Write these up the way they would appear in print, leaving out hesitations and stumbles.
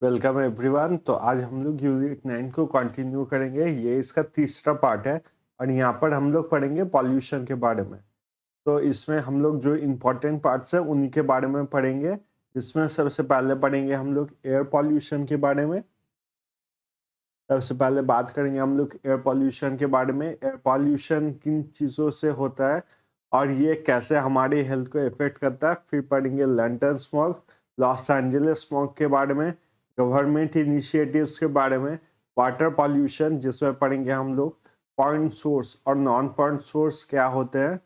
Welcome everyone. तो आज हम लोग यूनिट 9 को कंटिन्यू करेंगे। ये इसका तीसरा पार्ट है और यहाँ पर हम लोग पढ़ेंगे पॉल्यूशन के बारे में। तो इसमें हम लोग जो इम्पोर्टेंट पार्ट्स है उन्हीं के बारे में पढ़ेंगे। इसमें सबसे पहले पढ़ेंगे हम लोग एयर पॉल्यूशन के बारे में। सबसे पहले बात करेंगे हम लोग एयर पॉल्यूशन के बारे में। एयर पॉल्यूशन किन चीज़ों से होता है और ये कैसे हमारी हेल्थ को इफेक्ट करता है। फिर पढ़ेंगे London smog, Los Angeles smog के बारे में, गवर्नमेंट इनिशिएटिव्स के बारे में, वाटर पॉल्यूशन जिसमें पढ़ेंगे हम लोग पॉइंट सोर्स और नॉन पॉइंट सोर्स क्या होते हैं,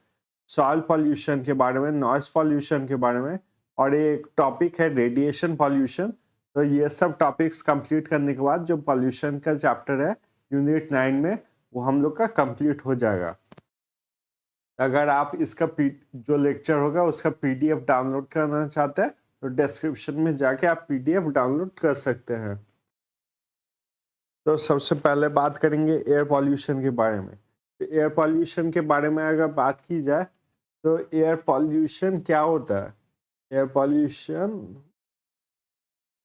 सॉइल पॉल्यूशन के बारे में, नॉइस पॉल्यूशन के बारे में, और एक टॉपिक है रेडिएशन पॉल्यूशन। तो ये सब टॉपिक्स कंप्लीट करने के बाद जो पॉल्यूशन का चैप्टर है यूनिट 9 में वो हम लोग का कंप्लीट हो जाएगा। अगर आप इसका जो लेक्चर होगा उसका पीडीएफ डाउनलोड करना चाहते हैं तो डिस्क्रिप्शन में जाके आप पीडीएफ डाउनलोड कर सकते हैं। तो सबसे पहले बात करेंगे एयर पॉल्यूशन के बारे में। तो एयर पॉल्यूशन के बारे में अगर बात की जाए तो एयर पॉल्यूशन क्या होता है। एयर पॉल्यूशन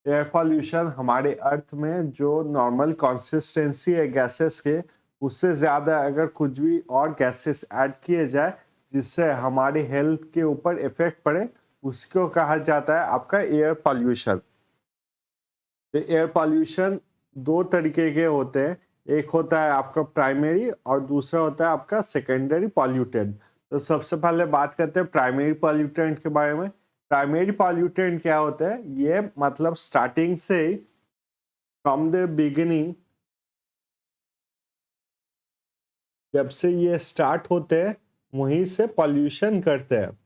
एयर पॉल्यूशन हमारे अर्थ में जो नॉर्मल कंसिस्टेंसी है गैसेस के उससे ज़्यादा अगर कुछ भी और गैसेस ऐड किए जाए जिससे हमारी हेल्थ के ऊपर इफेक्ट पड़े उसको कहा जाता है आपका एयर पॉल्यूशन। तो एयर पॉल्यूशन दो तरीके के होते हैं, एक होता है आपका प्राइमरी और दूसरा होता है आपका सेकेंडरी पॉल्यूटेंट। तो सबसे पहले बात करते हैं प्राइमरी पॉल्यूटेंट के बारे में। प्राइमरी पॉल्यूटेंट क्या होता है, ये मतलब स्टार्टिंग से फ्रॉम द बिगिनिंग जब से ये स्टार्ट होते हैं वहीं से पॉल्यूशन करते हैं।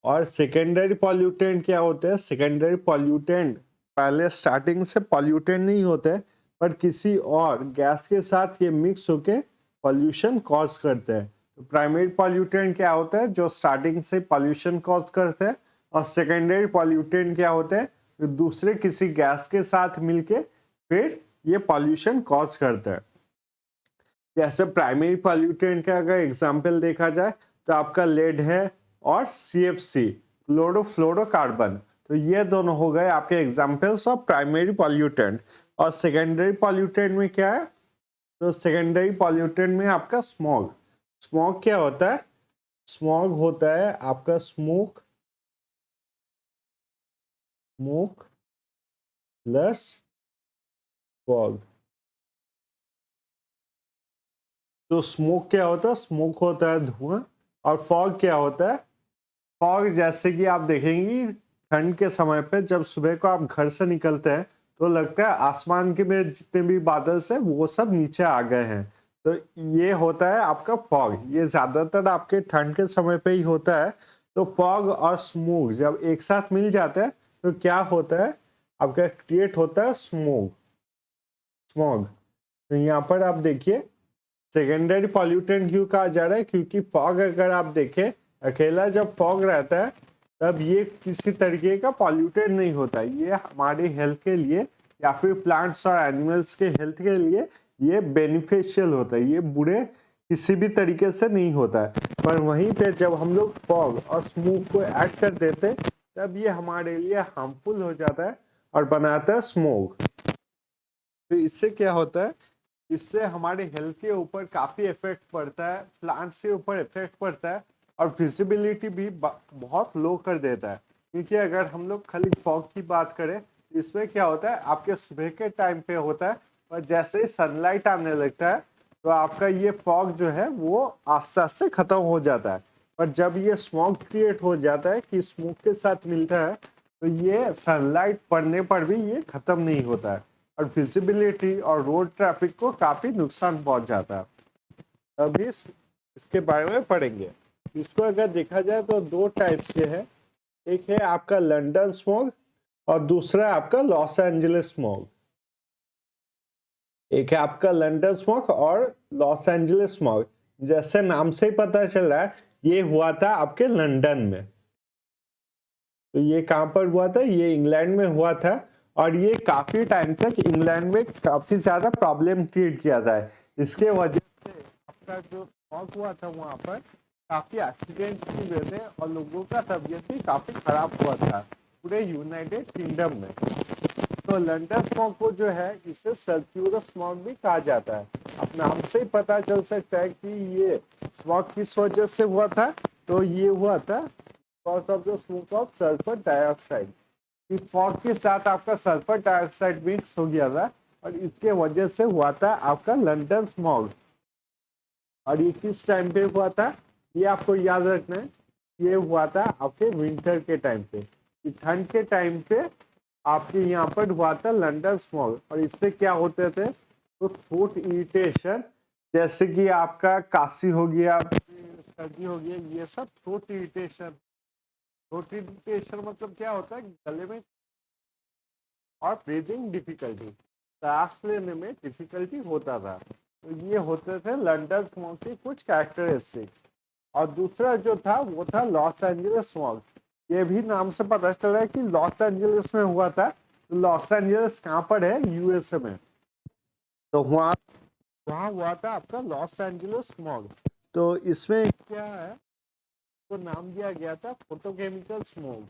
और सेकेंडरी पॉल्यूटेंट क्या होते हैं, सेकेंडरी पॉल्यूटेंट पहले स्टार्टिंग से पॉल्यूटेंट नहीं होते पर किसी और गैस के साथ ये मिक्स होके पॉल्यूशन कॉज करते हैं। तो प्राइमरी पॉल्यूटेंट क्या होता है जो स्टार्टिंग से पॉल्यूशन कॉज करते हैं, और सेकेंडरी पॉल्यूटेंट क्या होते हैं जो दूसरे किसी गैस के साथ मिलके फिर ये पॉल्यूशन कॉज करते हैं। जैसे प्राइमरी पॉल्यूटेंट का अगर एग्जाम्पल देखा जाए तो आपका लेड है और CFC क्लोरोफ्लोरोकार्बन। तो ये दोनों हो गए आपके एग्जाम्पल्स ऑफ प्राइमरी पॉल्यूटेंट। और सेकेंडरी पॉल्यूटेंट में क्या है, तो सेकेंडरी पॉल्यूटेंट में आपका स्मॉग। स्मॉग क्या होता है, स्मॉग होता है आपका स्मोक स्मोक प्लस फॉग। तो स्मोक क्या होता है, स्मोक होता है धुआं, और फॉग क्या होता है, फॉग जैसे कि आप देखेंगे ठंड के समय पे जब सुबह को आप घर से निकलते हैं तो लगता है आसमान के में जितने भी बादल से वो सब नीचे आ गए हैं। तो ये होता है आपका फॉग, ये ज्यादातर आपके ठंड के समय पे ही होता है। तो फॉग और स्मोक जब एक साथ मिल जाते हैं तो क्या होता है, आपका क्रिएट होता है स्मोक स्मॉग। तो यहाँ पर आप देखिए सेकेंडरी पॉल्यूटेंट क्यों कहा जा रहा है, क्योंकि फॉग अगर आप देखें अकेला जब फॉग रहता है तब ये किसी तरीके का पॉल्यूटेंट नहीं होता, ये हमारे हेल्थ के लिए या फिर प्लांट्स और एनिमल्स के हेल्थ के लिए ये बेनिफिशियल होता है, ये बुरे किसी भी तरीके से नहीं होता है। पर वहीं पे जब हम लोग फॉग और स्मोक को ऐड कर देते हैं तब ये हमारे लिए हार्मफुल हो जाता है और बनाता है स्मोक। तो इससे क्या होता है, इससे हमारे हेल्थ के ऊपर काफी इफेक्ट पड़ता है, प्लांट्स के ऊपर इफेक्ट पड़ता है और विजिबिलिटी भी बहुत लो कर देता है। क्योंकि अगर हम लोग खाली फॉग की बात करें इसमें क्या होता है, आपके सुबह के टाइम पे होता है और जैसे ही सनलाइट आने लगता है तो आपका ये फॉग जो है वो आस्ते आस्ते खत्म हो जाता है। पर जब ये स्मॉग क्रिएट हो जाता है कि स्मोक के साथ मिलता है तो ये सनलाइट पड़ने पर भी ये खत्म नहीं होता है और विजिबिलिटी और रोड ट्रैफिक को काफी नुकसान पहुंच जाता है। अभी इसके बारे में पढ़ेंगे। इसको अगर देखा जाए तो दो टाइप्स के हैं, एक है आपका लंदन स्मॉग और दूसरा है आपका लॉस एंजलिस स्मॉग। एक है आपका लंदन स्मॉग और लॉस एंजलिस स्मॉग। जैसे नाम से ही पता चल रहा है ये हुआ था आपके लंदन में। तो ये कहां पर हुआ था, ये इंग्लैंड में हुआ था और ये काफी टाइम तक इंग्लैंड में काफी ज्यादा प्रॉब्लम क्रिएट किया था। इसके वजह से आपका जो स्मॉग हुआ था वहां पर काफी एक्सीडेंट भी हुए थे और लोगों का तबीयत भी काफी खराब हुआ था। पूरे यूनाइटेड किंगडम में। तो लंडन स्मॉग को जो है इसे सल्फ्यूरस स्मॉग भी कहा जाता है। अब नाम से ही पता चल सकता है कि ये स्मॉग किस वजह से हुआ था। तो ये हुआ था because of the smoke of sulphur dioxide. कि फॉग के साथ आपका सल्फर डाइऑक्साइड मिक्स हो गया था और इसके वजह से हुआ था आपका लंडन स्मॉग। और ये किस टाइम पे हुआ था ये आपको याद रखना है। ये हुआ था आपके विंटर के टाइम पे। ठंड के टाइम पे आपके यहाँ पर हुआ था लंडन स्मॉग। और इससे क्या होते थे तो थ्रोट इरिटेशन, जैसे कि आपका काशी हो गया, सर्दी हो गया, ये सब थ्रोट इरिटेशन। थ्रोट इरिटेशन मतलब क्या होता है गले में और ब्रीदिंग डिफिकल्टी, सांस लेने में डिफिकल्टी होता था। तो ये होते थे लंडन स्मॉग के कुछ कैरेक्टरिस्टिक्स। और दूसरा जो था वो था लॉस एंजलिस स्मॉग। ये भी नाम से पता चल रहा है कि लॉस एंजलिस में हुआ था। तो लॉस एंजलिस कहाँ पर है यूएसए में। तो वहाँ वहाँ हुआ था आपका लॉस एंजलिस स्मॉग। तो इसमें क्या है तो नाम दिया गया था फोटोकेमिकल स्मॉग।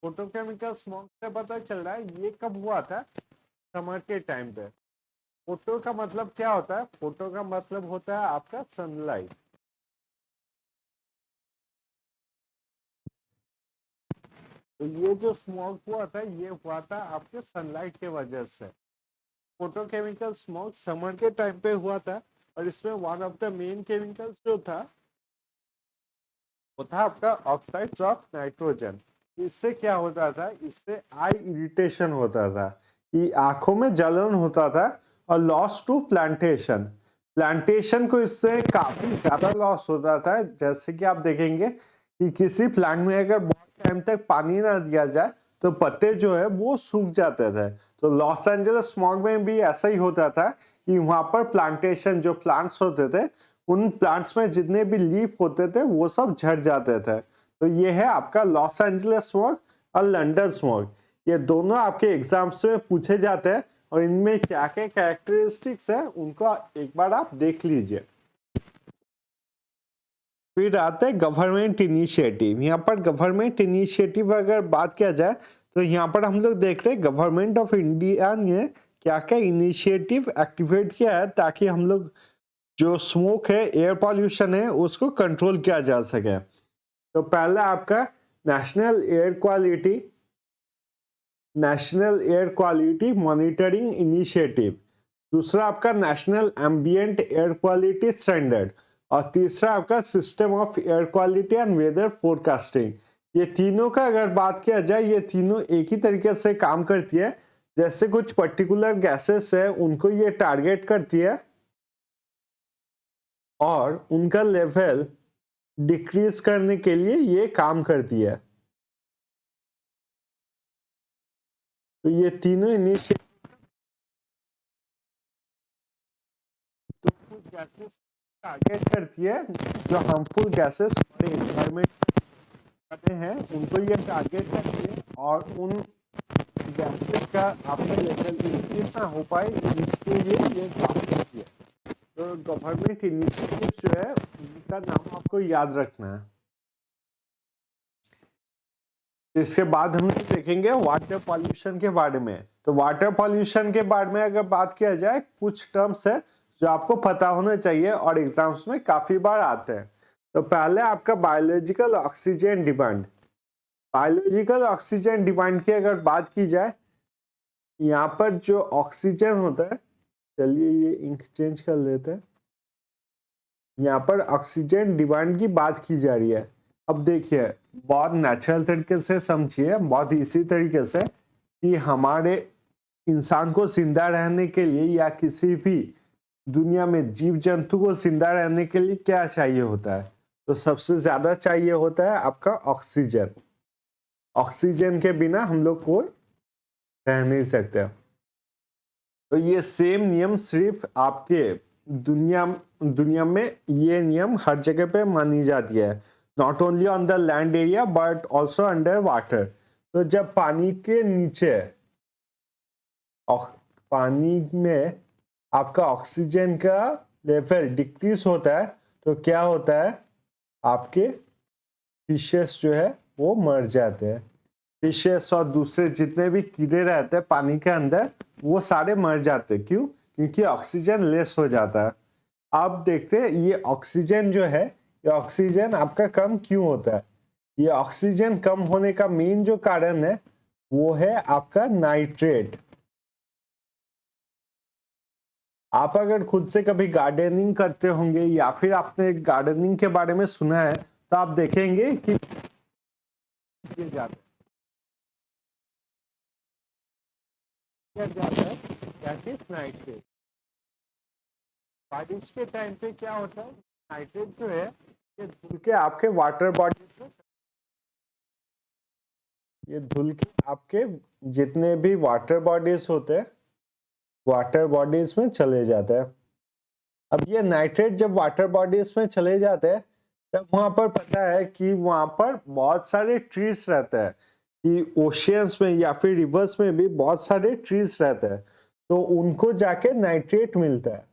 फोटोकेमिकल स्मॉग से पता चल रहा है ये कब हुआ था समर के टाइम पे। फोटो का मतलब क्या होता है फोटो का मतलब होता है आपका सनलाइट। तो ये जो स्मॉग हुआ था ये हुआ था आपके सनलाइट के वजह से। फोटोकेमिकल स्मॉग समर के टाइम पे हुआ था। और इसमें one of the main chemicals जो था वो था आपका ऑक्साइड्स ऑफ नाइट्रोजन। इससे क्या होता था इससे आई इरिटेशन होता था कि आंखों में जलन होता था। और लॉस टू प्लांटेशन, प्लांटेशन को इससे काफी ज्यादा लॉस होता था। जैसे कि आप देखेंगे कि किसी प्लांट में अगर बहुत टाइम तक पानी ना दिया जाए तो पत्ते जो है वो सूख जाते थे। तो लॉस एंजलिस स्मॉग में भी ऐसा ही होता था कि वहां पर प्लांटेशन जो प्लांट्स होते थे उन प्लांट्स में जितने भी लीफ होते थे वो सब झड़ जाते थे। तो ये है आपका लॉस एंजलिस स्मॉग और लंदन स्मॉग। ये दोनों आपके एग्जाम्स में पूछे जाते हैं और इनमें क्या क्या कैरेक्टरिस्टिक्स है उनको एक बार आप देख लीजिए। फिर आते हैं गवर्नमेंट इनिशिएटिव। यहाँ पर गवर्नमेंट इनिशिएटिव अगर बात किया जाए तो यहाँ पर हम लोग देख रहे हैं गवर्नमेंट ऑफ इंडिया ने क्या क्या इनिशिएटिव एक्टिवेट किया है ताकि हम लोग जो स्मोक है एयर पॉल्यूशन है उसको कंट्रोल किया जा सके। तो पहला आपका national air quality monitoring initiative. दूसरा आपका national ambient air quality standard. और तीसरा आपका system of air quality and weather forecasting. ये तीनों का अगर बात किया जाए ये तीनों एक ही तरीके से काम करती है। जैसे कुछ पर्टिकुलर गैसेस है उनको ये टारगेट करती है और उनका लेवल डिक्रीज करने के लिए ये काम करती है। तो ये तीनों इनिशिएटिव तो कुछ गैसेस टारगेट करती है जो हार्मफुल गैसेस हमारे एनवायरमेंट करते हैं उनको ये टारगेट करती है और उन गैसेस का अपने लेवल इंक्रीज ना हो पाए इसके लिए ये काम करती है। तो गवर्नमेंट इनिशिएटिव जो है उनका नाम आपको याद रखना है। इसके बाद हम देखेंगे वाटर पॉल्यूशन के बारे में। तो वाटर पॉल्यूशन के बारे में अगर बात किया जाए कुछ टर्म्स है जो आपको पता होना चाहिए और एग्जाम्स में काफी बार आते हैं। तो पहले आपका biological oxygen demand. Biological oxygen demand की अगर बात की जाए यहाँ पर जो ऑक्सीजन होता है, चलिए ये इंक चेंज कर लेते हैं। यहाँ पर ऑक्सीजन डिमांड की बात की जा रही है। अब देखिए बहुत नेचुरल तरीके से समझिए, बहुत इसी तरीके से कि हमारे इंसान को जिंदा रहने के लिए या किसी भी दुनिया में जीव जंतु को जिंदा रहने के लिए क्या चाहिए होता है तो सबसे ज्यादा चाहिए होता है आपका ऑक्सीजन। ऑक्सीजन के बिना हम लोग कोई रह नहीं सकते। तो ये सेम नियम सिर्फ आपके दुनिया में ये नियम हर जगह पे मानी जाती है। Not only on the land area but also under water. तो जब पानी के नीचे पानी में आपका ऑक्सीजन का लेवल डिक्रीज होता है तो क्या होता है आपके फिशेस जो है वो मर जाते हैं। फिशेस और दूसरे जितने भी कीड़े रहते हैं पानी के अंदर वो सारे मर जाते हैं। क्यों? क्योंकि ऑक्सीजन लेस हो जाता है। आप देखते हैं ये ऑक्सीजन जो है, ये ऑक्सीजन आपका कम क्यों होता है? ये ऑक्सीजन कम होने का मेन जो कारण है वो है आपका नाइट्रेट। आप अगर खुद से कभी गार्डनिंग करते होंगे या फिर आपने गार्डनिंग के बारे में सुना है तो आप देखेंगे कि ये जाता है दैट इज नाइट्रेट। बारिश के टाइम पे क्या होता है, नाइट्रेट जो है ये धुल के आपके वाटर बॉडी में, ये धुल के आपके जितने भी वाटर बॉडीज होते हैं वाटर बॉडीज में चले जाते हैं। अब ये नाइट्रेट जब वाटर बॉडीज में चले जाते हैं तब वहां पर पता है कि वहां पर बहुत सारे ट्रीज रहते हैं, कि ओशियंस में या फिर रिवर्स में भी बहुत सारे ट्रीज रहते हैं, तो उनको जाके नाइट्रेट मिलता है।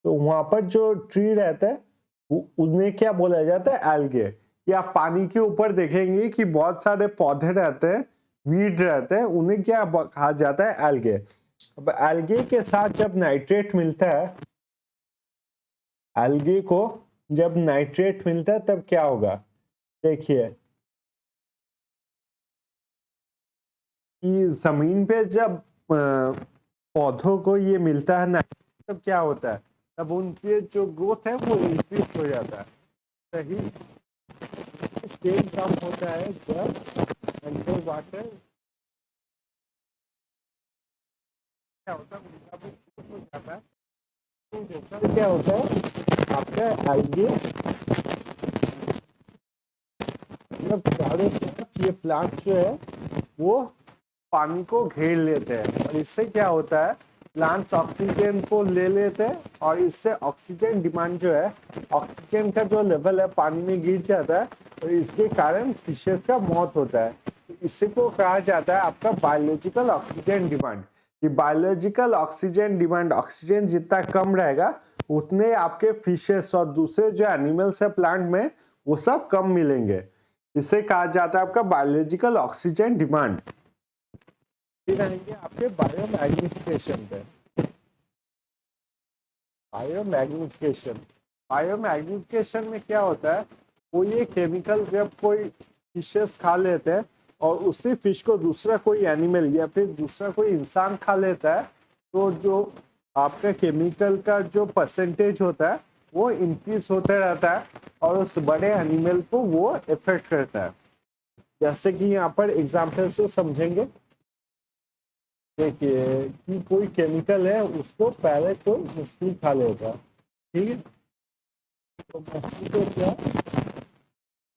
तो वहां पर जो ट्री रहता है उन्हें क्या बोला जाता है, एल्गे। या पानी के ऊपर देखेंगे कि बहुत सारे पौधे रहते हैं, वीड रहते हैं, उन्हें क्या कहा जाता है, एल्गे। अब एल्गे के साथ जब नाइट्रेट मिलता है, एल्गे को जब नाइट्रेट मिलता है तब क्या होगा, देखिए कि जमीन पे जब पौधों को ये मिलता है नाइट्रेट तब क्या होता है, तब उनके जो ग्रोथ है वो इंक्रीज हो जाता है। सही स्टेज कम होता है जब अंडर वाटर क्या होता है, उनका भी growth हो जाता है। तो क्या होता है आपका एल्गे मतलब चारों तरफ ये प्लांट जो है वो पानी को घेर लेते हैं, और इससे क्या होता है, प्लांट्स ऑक्सीजन को ले लेते हैं और इससे ऑक्सीजन डिमांड जो है, ऑक्सीजन का जो लेवल है पानी में गिर जाता है, और इसके कारण फिशेस का मौत होता है। इसी को कहा जाता है आपका बायोलॉजिकल ऑक्सीजन डिमांड। कि बायोलॉजिकल ऑक्सीजन डिमांड, ऑक्सीजन जितना कम रहेगा उतने आपके फिशेस और दूसरे जो एनिमल्स है प्लांट में वो सब कम मिलेंगे। इसे कहा जाता है आपका बायोलॉजिकल ऑक्सीजन डिमांड। फिर आएंगे आपके बायोमैग्निफिकेशन पे। बायोमैग्निफिकेशन, बायोमैग्निफिकेशन में क्या होता है, कोई एक केमिकल जब कोई फिशेस खा लेते हैं और उसी फिश को दूसरा कोई एनिमल या फिर दूसरा कोई इंसान खा लेता है, तो जो आपका केमिकल का जो परसेंटेज होता है वो इंक्रीज होता रहता है और उस बड़े एनिमल को वो इफेक्ट करता है। जैसे कि यहाँ पर एग्जाम्पल से समझेंगे, देखिए कि कोई केमिकल है उसको पहले कोई मछली खा लेगा, ठीक है, तो मछली को क्या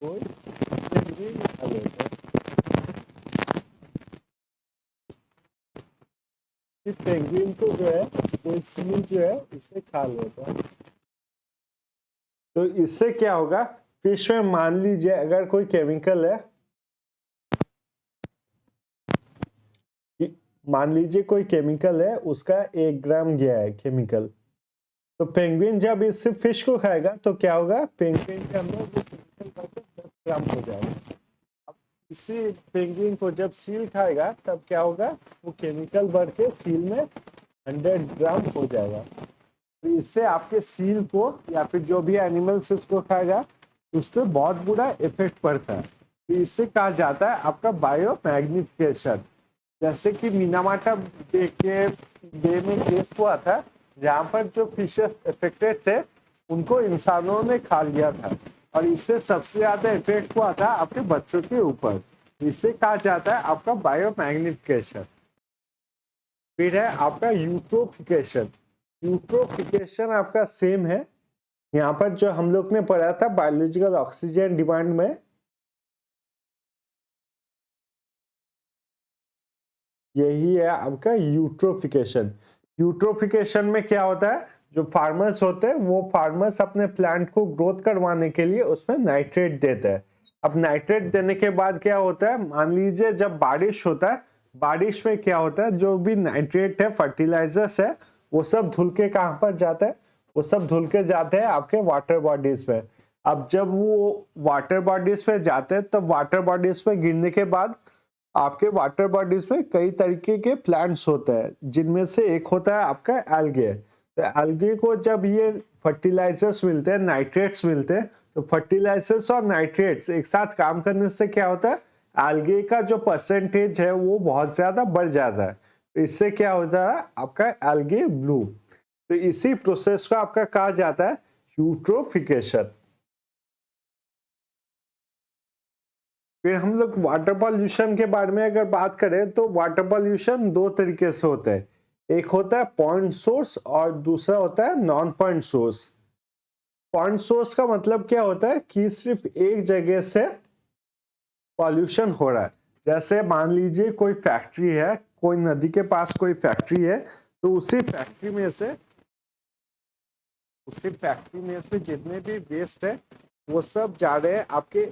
कोई खा लेगा, पेंगुइन को जो है कोई सील जो है इसे खा लेगा। तो इससे क्या होगा, फिश में मान लीजिए अगर कोई केमिकल है, मान लीजिए कोई केमिकल है उसका 1 ग्राम गया है केमिकल, तो पेंगुइन जब इस फिश को खाएगा तो क्या होगा, पेंगुइन के अंदर वो केमिकल बढ़कर 10 ग्राम हो जाएगा। अब इसी पेंगुइन को जब सील खाएगा तब क्या होगा, वो केमिकल बढ़ के सील में 100 ग्राम हो जाएगा। तो इससे आपके सील को या फिर जो भी एनिमल्स इसको खाएगा उस पर बहुत बुरा इफेक्ट पड़ता है। तो इससे कहा जाता है आपका बायोमैग्निफिकेशन। जैसे कि मिनामाटा बे के बे में केस हुआ था जहाँ पर जो फिशेस इफेक्टेड थे उनको इंसानों ने खा लिया था, और इससे सबसे ज्यादा इफेक्ट हुआ था आपके बच्चों के ऊपर। इससे कहा जाता है आपका बायोमैग्निफिकेशन। फिर है आपका यूट्रोफिकेशन। यूट्रोफिकेशन आपका सेम है, यहाँ पर जो हम लोग ने पढ़ा था बायोलॉजिकल ऑक्सीजन डिमांड में, यही है आपका यूट्रोफिकेशन। यूट्रोफिकेशन में क्या होता है, जो फार्मर्स होते हैं वो फार्मर्स अपने प्लांट को ग्रोथ करवाने के लिए उसमें नाइट्रेट देते हैं। अब नाइट्रेट देने के बाद क्या होता है, मान लीजिए जब बारिश होता है, बारिश में क्या होता है, जो भी नाइट्रेट है फर्टिलाइजर्स है वो सब धुल के कहाँ पर जाता है, वो सब धुल के जाते हैं आपके वाटर बॉडीज में। अब जब वो वाटर बॉडीज पे जाते हैं तो वाटर बॉडीज पे गिरने के बाद आपके वाटर बॉडीज में कई तरीके के प्लांट्स होते हैं, जिनमें से एक होता है आपका एल्गे। तो एल्गे को जब ये फर्टिलाइजर्स मिलते हैं, नाइट्रेट्स मिलते हैं, तो फर्टिलाइजर्स और नाइट्रेट्स एक साथ काम करने से क्या होता है, एल्गे का जो परसेंटेज है वो बहुत ज्यादा बढ़ जाता है। तो इससे क्या होता है आपका एल्गे ब्लूम। तो इसी प्रोसेस को आपका कहा जाता है यूट्रोफिकेशन। फिर हम लोग वाटर पॉल्यूशन के बारे में अगर बात करें तो वाटर पॉल्यूशन दो तरीके से होता है। एक होता है पॉइंट सोर्स और दूसरा होता है non point source. Point source का मतलब क्या होता है कि सिर्फ एक जगह से पॉल्यूशन हो रहा है। जैसे मान लीजिए कोई फैक्ट्री है, कोई नदी के पास कोई फैक्ट्री है, तो उसी फैक्ट्री में से जितने भी वेस्ट है वो सब जा रहे हैं आपके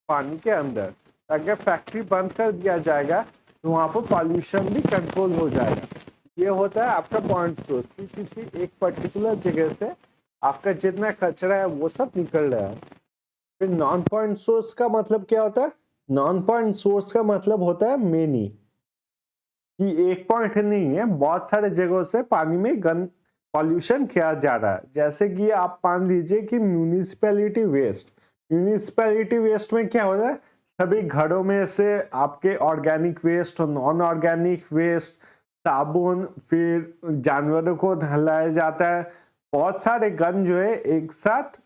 पानी के अंदर। अगर फैक्ट्री बंद कर दिया जाएगा तो वहां पर पॉल्यूशन भी कंट्रोल हो जाएगा। ये होता है आपका पॉइंट सोर्स कि किसी एक पर्टिकुलर जगह से आपका जितना कचरा है वो सब निकल रहा है। फिर नॉन पॉइंट सोर्स का मतलब क्या होता है? नॉन पॉइंट सोर्स का मतलब होता है मेनी, कि एक पॉइंट नहीं है, बहुत सारे जगहों से पानी में गंद पॉल्यूशन किया जा रहा है। जैसे कि आप मान लीजिए कि म्यूनिसिपैलिटी वेस्ट में क्या होता है, सभी घरों में से आपके ऑर्गेनिक वेस्ट और नॉन ऑर्गेनिक वेस्ट, साबुन, फिर जानवरों को नहलाया जाता है, बहुत सारे गंद जो है एक साथ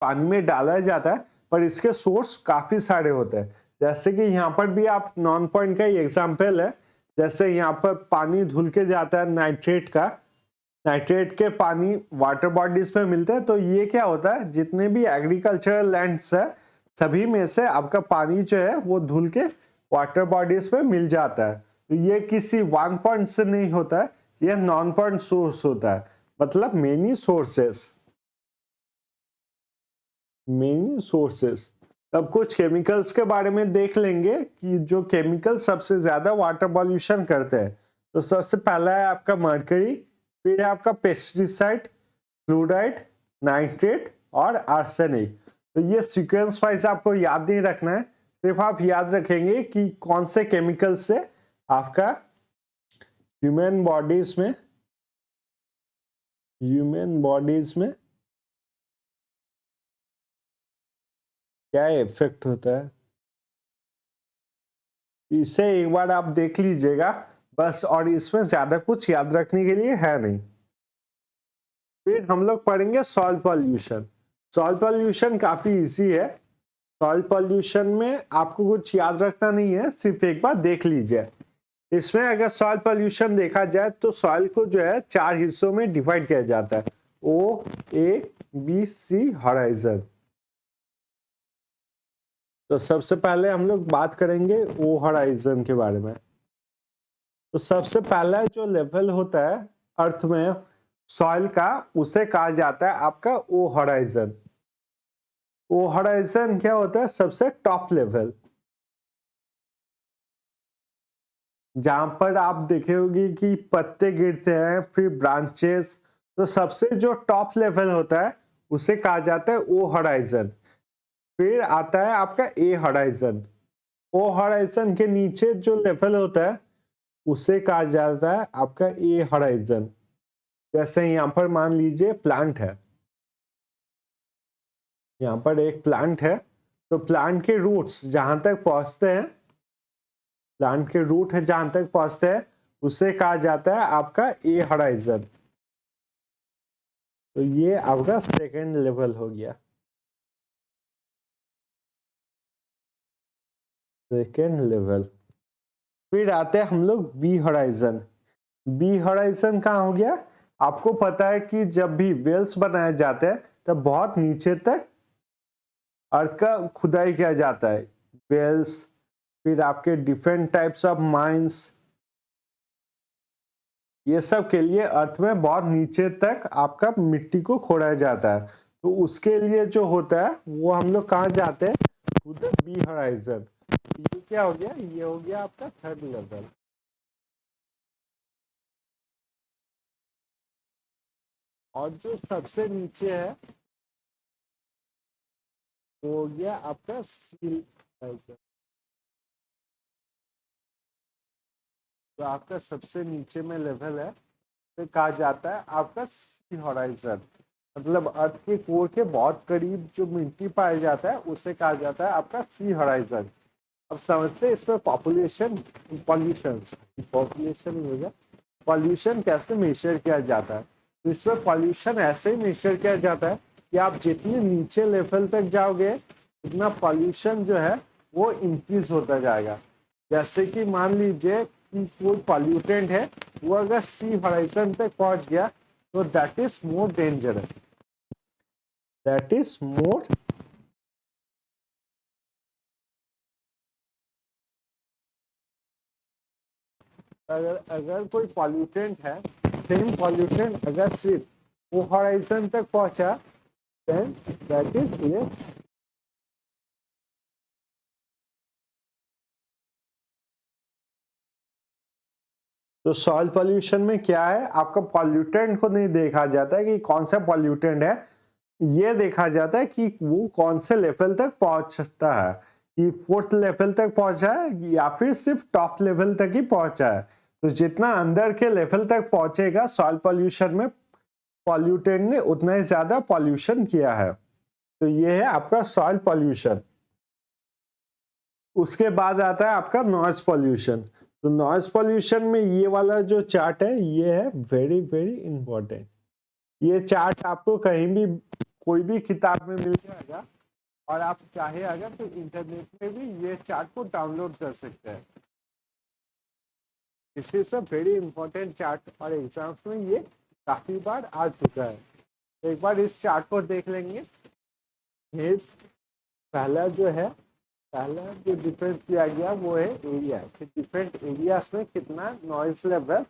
पानी में डाला जाता है। पर इसके सोर्स काफी सारे होते हैं। जैसे कि यहाँ पर भी आप नॉन पॉइंट का ही एग्जाम्पल है। जैसे यहाँ पर पानी धुल के जाता है नाइट्रेट का, नाइट्रेट के पानी वाटर बॉडीज में मिलते हैं। तो ये क्या होता है, जितने भी एग्रीकल्चरल लैंड्स है सभी में से आपका पानी जो है वो धुल के वाटर बॉडीज में मिल जाता है। तो ये किसी वन पॉइंट से नहीं होता है, ये नॉन पॉइंट सोर्स होता है, मतलब मेनी सोर्सेस। अब कुछ केमिकल्स के बारे में देख लेंगे कि जो केमिकल सबसे ज्यादा वाटर पॉल्यूशन करते हैं। तो सबसे पहला है आपका मर्करी, फिर है आपका पेस्टिसाइड, फ्लूराइड, नाइट्रेट और आर्सेनिक। तो ये सीक्वेंस वाइज आपको याद नहीं रखना है, सिर्फ आप याद रखेंगे कि कौन से केमिकल से आपका ह्यूमन बॉडीज में ह्यूमन बॉडीज में क्या इफेक्ट होता है। इसे एक बार आप देख लीजिएगा बस, और इसमें ज्यादा कुछ याद रखने के लिए है नहीं। फिर हम लोग पढ़ेंगे सॉइल पॉल्यूशन। सॉइल पॉल्यूशन काफी इजी है। सॉइल पॉल्यूशन में आपको कुछ याद रखना नहीं है, सिर्फ एक बार देख लीजिए। इसमें अगर सॉइल पॉल्यूशन देखा जाए तो सॉइल को जो है चार हिस्सों में डिवाइड किया जाता है, ओ, ए, बी, सी, हॉराइजन। तो सबसे पहले हम लोग बात करेंगे ओ हॉराइजन के बारे में। तो सबसे पहला जो लेवल होता है अर्थ में सॉइल का, उसे कहा जाता है आपका ओ हॉराइजन। ओ हॉराइजन क्या होता है, सबसे टॉप लेवल, जहां पर आप देखे होगी कि पत्ते गिरते हैं, फिर ब्रांचेस। तो सबसे जो टॉप लेवल होता है उसे कहा जाता है ओ हॉराइजन। फिर आता है आपका ए हॉराइजन। ओ हॉराइजन के नीचे जो लेवल होता है उसे कहा जाता है आपका ए हॉराइजन। जैसे यहाँ पर मान लीजिए प्लांट है, यहाँ पर एक प्लांट है, तो प्लांट के रूट्स जहां तक पहुंचते हैं, प्लांट के रूट है जहां तक पहुंचते हैं, उसे कहा जाता है आपका ए हॉराइजन। तो ये आपका सेकेंड लेवल हो गया, सेकेंड लेवल। फिर आते हैं हम लोग बी हॉराइजन। बी हॉराइजन कहाँ हो गया? आपको पता है कि जब भी वेल्स बनाए जाते हैं तब बहुत नीचे तक अर्थ का खुदाई किया जाता है, वेल्स, फिर आपके डिफरेंट टाइप्स ऑफ माइंस, ये सब के लिए अर्थ में बहुत नीचे तक आपका मिट्टी को खोदा जाता है। तो उसके लिए जो होता है वो हम लोग कहाँ जाते हैं, टू द बी हॉराइजन। ये क्या हो गया, ये हो गया आपका थर्ड लेवल। और जो सबसे नीचे है हो गया आपका सी हॉराइजन। तो आपका सबसे नीचे में लेवल है तो कहा जाता है आपका सी हॉराइजन, मतलब अर्थ के कोर के बहुत करीब जो मिट्टी पाया जाता है उसे कहा जाता है आपका सी हॉराइजन। अब समझते हैं इसमें पॉपुलेशन पॉल्यूशन पॉपुलेशन हो गया, पॉल्यूशन कैसे मेजर किया जाता है। तो इसमें पॉल्यूशन ऐसे ही मेजर किया जाता है कि आप जितने नीचे लेवल तक जाओगे उतना पॉल्यूशन जो है वो इंक्रीज होता जाएगा। जैसे कि मान लीजिए कि कोई पॉल्यूटेंट है वो अगर सी हॉराइजन तक पहुंच गया तो that is more dangerous, that is more अगर कोई पॉल्यूटेंट है, सेम पॉल्यूटेंट अगर सिर्फ वो हॉराइजन तक पहुंचा देन दैट इज ये। तो सॉइल पॉल्यूशन में क्या है, आपका पॉल्यूटेंट को नहीं देखा जाता है कि कौन सा पॉल्यूटेंट है, ये देखा जाता है कि वो कौन से लेवल तक पहुंच सकता है, कि फोर्थ लेवल तक पहुंचा है या फिर सिर्फ टॉप लेवल तक ही पहुंचा है। तो जितना अंदर के लेवल तक पहुंचेगा सॉइल पॉल्यूशन में पॉल्यूटेंट ने उतना ही ज्यादा पॉल्यूशन किया है। तो ये है आपका सॉइल पॉल्यूशन। उसके बाद आता है आपका नॉइज पॉल्यूशन। तो नॉइज पॉल्यूशन में ये वाला जो चार्ट है ये है वेरी वेरी इंपॉर्टेंट। ये चार्ट आपको कहीं भी कोई भी किताब में मिल जाएगा और आप चाहे अगर तो इंटरनेट में भी ये चार्ट को डाउनलोड कर सकते हैं। This is a very important chart और एग्जाम्स में ये काफी बार आ चुका है। तो एक बार इस चार्ट को देख लेंगे। पहला जो है, पहला जो डिफरेंस किया गया वो है एरिया कि डिफरेंट एरियाज में कितना नॉइज लेवल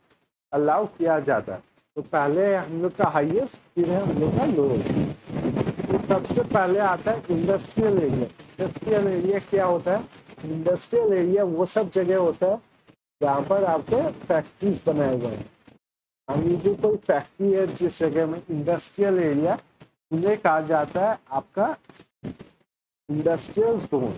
अलाउ किया जाता है। तो पहले हम लोग का हाईएस्ट, फिर है हम लोग का लोएस्ट। तो सबसे पहले आता है इंडस्ट्रियल एरिया। इंडस्ट्रियल एरिया क्या होता है, इंडस्ट्रियल एरिया वो सब जगह होता है जहाँ पर आपके फैक्ट्रीज बनाए गए हैं। मान लीजिए कोई फैक्ट्री है जिस जगह में इंडस्ट्रियल एरिया, उन्हें कहा जाता है आपका इंडस्ट्रियल जोन।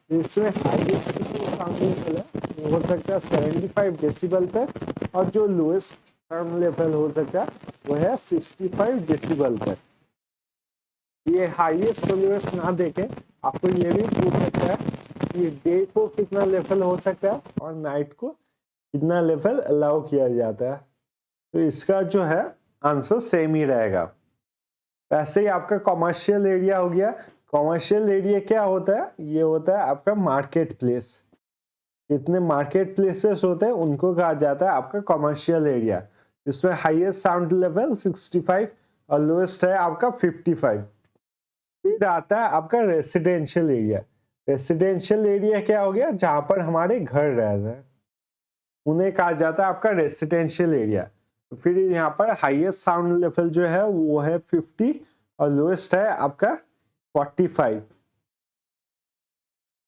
इसमें हाईएस्ट साउंड लेवल है वो हो सकता है 75 डेसिबल तक और जो लोएस्ट साउंड लेवल हो सकता है वो है 65 डेसिबल तक। ये हाईएस्ट और लोएस्ट ना देखें, आपको ये भी पूछ सकता है कि डे को कितना लेवल हो सकता है और नाइट को कितना लेवल अलाउ किया जाता है। तो इसका जो है आंसर सेम ही रहेगा। वैसे ही आपका कॉमर्शियल एरिया हो गया। कॉमर्शियल एरिया क्या होता है, ये होता है आपका मार्केट प्लेस। जितने मार्केट प्लेसेस होते हैं उनको कहा जाता है आपका कॉमर्शियल एरिया। इसमें हाईएस्ट साउंड लेवल 65 और लोएस्ट है आपका 55। फिर आता है आपका रेसिडेंशियल एरिया। रेसिडेंशियल एरिया क्या हो गया, जहां पर हमारे घर रहते हैं उन्हें कहा जाता है आपका रेसिडेंशियल एरिया। फिर यहाँ पर हाईएस्ट साउंड लेवल जो है वो है 50 और लोएस्ट है आपका 45।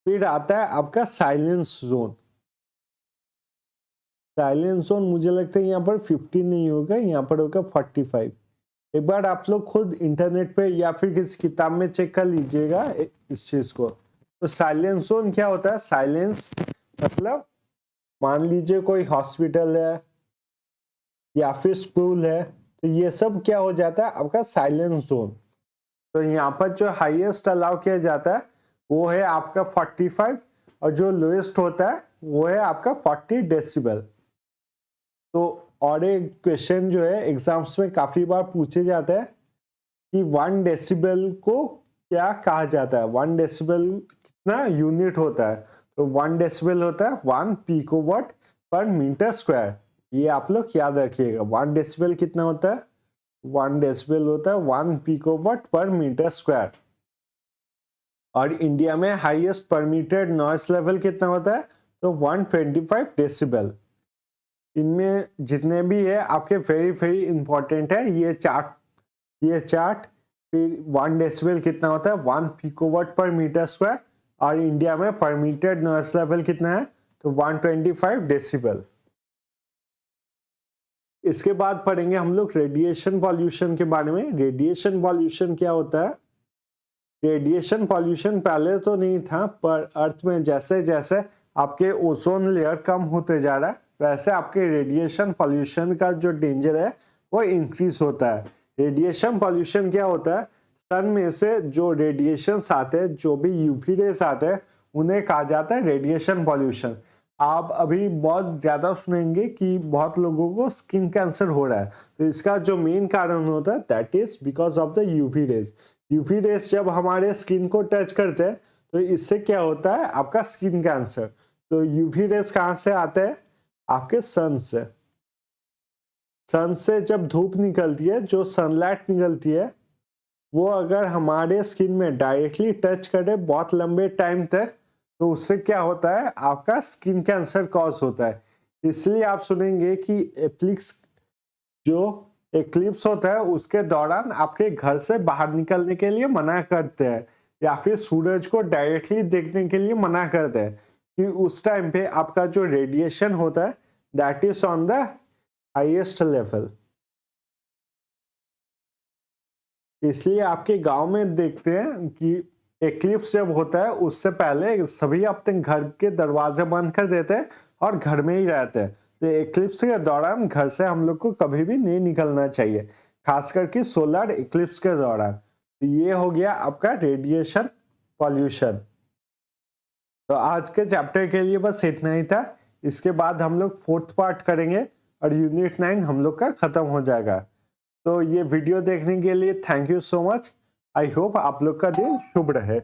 फिर आता है आपका साइलेंस जोन। साइलेंस जोन मुझे लगता है यहाँ पर 50 नहीं होगा, यहाँ पर होगा 45। एक बार आप लोग खुद इंटरनेट पे या फिर किसी किताब में चेक कर लीजिएगा इस चीज को। तो साइलेंस जोन क्या होता है, साइलेंस मतलब मान लीजिए कोई हॉस्पिटल है या फिर स्कूल है, तो ये सब क्या हो जाता है आपका साइलेंस जोन। तो यहाँ पर जो हाईएस्ट अलाउ किया जाता है वो है आपका 45 और जो लोएस्ट होता है वो है आपका 40 डेसिबल। तो और एक क्वेश्चन जो है एग्जाम्स में काफी बार पूछे जाता है कि 1 डेसिबल को क्या कहा जाता है, 1 डेसिबल कितना यूनिट होता है। तो 1 डेसिबल होता है 1 पिकोवाट पर मीटर स्क्वायर। ये आप लोग याद रखिएगा। 1 डेसिबल कितना होता है, 1 डेसिबल होता है 1 पिकोवाट पर मीटर स्क्वायर। और इंडिया में हाईएस्ट परमिटेड नॉइस लेवल कितना होता है, तो 125 डेसिबल। इनमें जितने भी है आपके वेरी वेरी इंपॉर्टेंट है ये चार्ट। फिर 1 डेसिबल कितना होता है 1 पिकोवाट पर मीटर स्क्वायर और इंडिया में परमिटेड नॉइस लेवल कितना है, तो 125 डेसिबल। इसके बाद पढ़ेंगे हम लोग रेडिएशन पॉल्यूशन के बारे में। रेडिएशन पॉल्यूशन क्या होता है, रेडिएशन पॉल्यूशन पहले तो नहीं था, पर अर्थ में जैसे जैसे आपके ओजोन लेयर कम होते जा रहा है वैसे आपके रेडिएशन पॉल्यूशन का जो डेंजर है वो इंक्रीज होता है। रेडिएशन पॉल्यूशन क्या होता है, सन में से जो रेडिएशंस आते हैं, जो भी यूवी रेस आते हैं, उन्हें कहा जाता है रेडिएशन पॉल्यूशन। आप अभी बहुत ज्यादा सुनेंगे कि बहुत लोगों को स्किन कैंसर हो रहा है, तो इसका जो मेन कारण होता है that is because of the UV rays. UV rays जब हमारे स्किन को टच करते हैं तो इससे क्या होता है, आपका स्किन कैंसर। तो यूवी रेस कहाँ से आते हैं, आपके सन से। सन से जब धूप निकलती है, जो सनलाइट निकलती है, वो अगर हमारे स्किन में डायरेक्टली टच करे बहुत लंबे टाइम तक, तो उससे क्या होता है, आपका स्किन कैंसर कॉज होता है। इसलिए आप सुनेंगे कि एक्लिप्स होता है उसके दौरान आपके घर से बाहर निकलने के लिए मना करते हैं, या फिर सूरज को डायरेक्टली देखने के लिए मना करते हैं कि उस टाइम पे आपका जो रेडिएशन होता है that is on the highest level. इसलिए आपके गांव में देखते हैं कि एक्लिप्स जब होता है उससे पहले सभी अपने घर के दरवाजे बंद कर देते हैं और घर में ही रहते हैं। तो एक्लिप्स के दौरान घर से हम लोग को कभी भी नहीं निकलना चाहिए, खास करके सोलर एक्लिप्स के दौरान। तो ये हो गया आपका रेडिएशन पॉल्यूशन। तो आज के चैप्टर के लिए बस इतना ही था। इसके बाद हम लोग 4th पार्ट करेंगे और यूनिट 9 हम लोग का खत्म हो जाएगा। तो ये वीडियो देखने के लिए thank you so much. I hope आप लोग का दिन शुभ रहे।